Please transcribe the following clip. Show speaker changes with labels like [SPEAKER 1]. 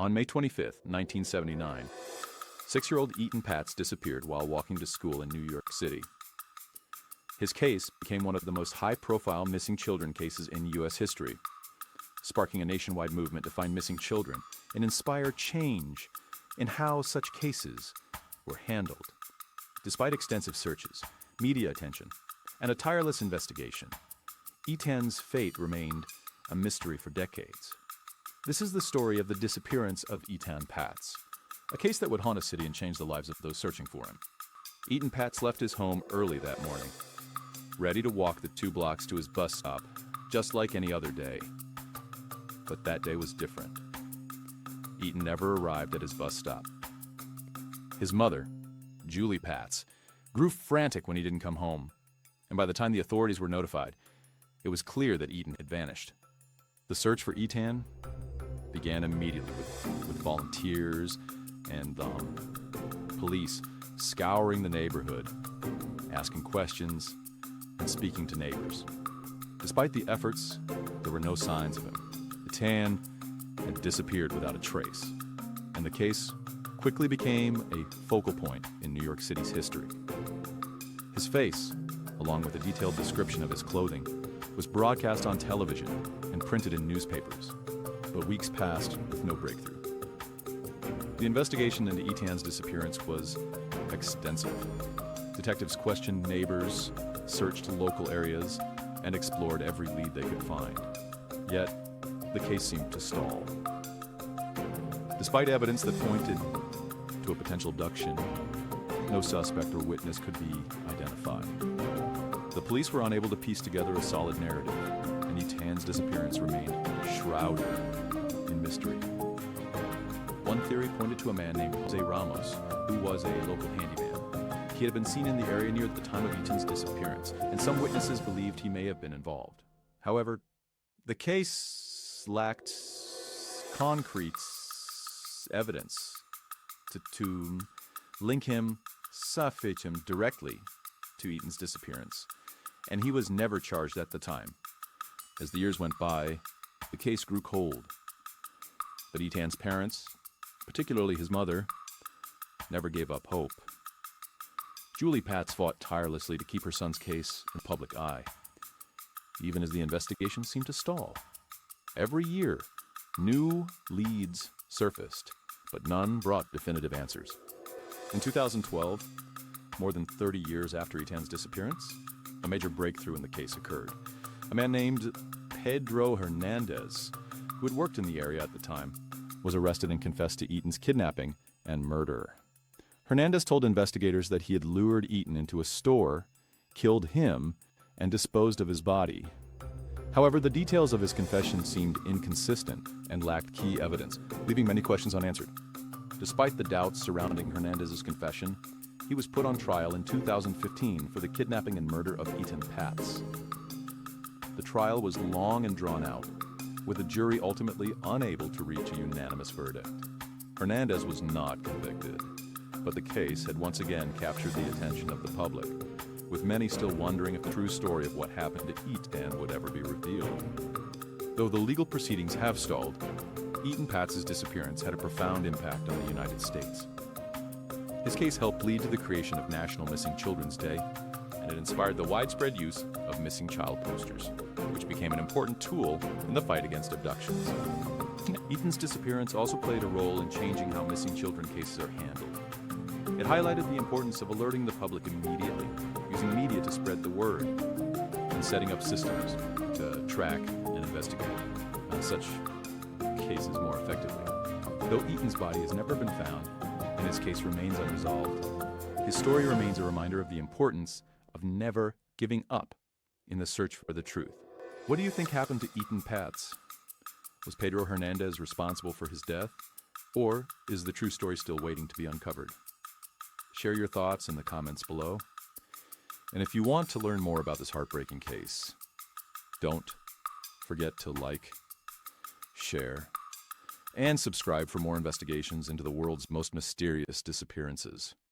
[SPEAKER 1] On May 25, 1979, 6-year-old Etan Patz disappeared while walking to school in New York City. His case became one of the most high-profile missing children cases in U.S. history, sparking a nationwide movement to find missing children and inspire change in how such cases were handled. Despite extensive searches, media attention, and a tireless investigation, Etan's fate remained a mystery for decades. This is the story of the disappearance of Etan Patz, a case that would haunt a city and change the lives of those searching for him. Etan Patz left his home early that morning, ready to walk the 2 blocks to his bus stop, just like any other day. But that day was different. Etan never arrived at his bus stop. His mother, Julie Patz, grew frantic when he didn't come home, and by the time the authorities were notified, it was clear that Etan had vanished. The search for Etan began immediately with volunteers and police scouring the neighborhood, asking questions, and speaking to neighbors. Despite the efforts, there were no signs of him. Etan had disappeared without a trace, and the case quickly became a focal point in New York City's history. His face, along with a detailed description of his clothing, was broadcast on television and printed in newspapers, but weeks passed with no breakthrough. The investigation into Etan's disappearance was extensive. Detectives questioned neighbors, searched local areas, and explored every lead they could find. Yet, the case seemed to stall. Despite evidence that pointed to a potential abduction, no suspect or witness could be identified. The police were unable to piece together a solid narrative, and Etan's disappearance remained shrouded in mystery. One theory pointed to a man named Jose Ramos, who was a local handyman. He had been seen in the area near the time of Etan's disappearance, and some witnesses believed he may have been involved. However, the case lacked concrete evidence to link him directly to Etan's disappearance, and he was never charged at the time. As the years went by, the case grew cold. But Etan's parents, particularly his mother, never gave up hope. Julie Patz fought tirelessly to keep her son's case in the public eye, even as the investigation seemed to stall. Every year, new leads surfaced, but none brought definitive answers. In 2012, more than 30 years after Etan's disappearance, a major breakthrough in the case occurred. A man named Pedro Hernandez, who had worked in the area at the time, was arrested and confessed to Etan's kidnapping and murder. Hernandez told investigators that he had lured Etan into a store, killed him, and disposed of his body. However, the details of his confession seemed inconsistent and lacked key evidence, leaving many questions unanswered. Despite the doubts surrounding Hernandez's confession, he was put on trial in 2015 for the kidnapping and murder of Etan Patz. The trial was long and drawn out, with the jury ultimately unable to reach a unanimous verdict. Hernandez was not convicted, but the case had once again captured the attention of the public, with many still wondering if the true story of what happened to Etan would ever be revealed. Though the legal proceedings have stalled, Etan Patz's disappearance had a profound impact on the United States. His case helped lead to the creation of National Missing Children's Day, and it inspired the widespread use of missing child posters, which became an important tool in the fight against abductions. Etan's disappearance also played a role in changing how missing children cases are handled. It highlighted the importance of alerting the public immediately, using media to spread the word, and setting up systems to track and investigate such cases more effectively. Though Etan's body has never been found, and his case remains unresolved, his story remains a reminder of the importance of never giving up in the search for the truth. What do you think happened to Etan Patz? Was Pedro Hernandez responsible for his death, or is the true story still waiting to be uncovered? Share your thoughts in the comments below. And if you want to learn more about this heartbreaking case, don't forget to like, share, and subscribe for more investigations into the world's most mysterious disappearances.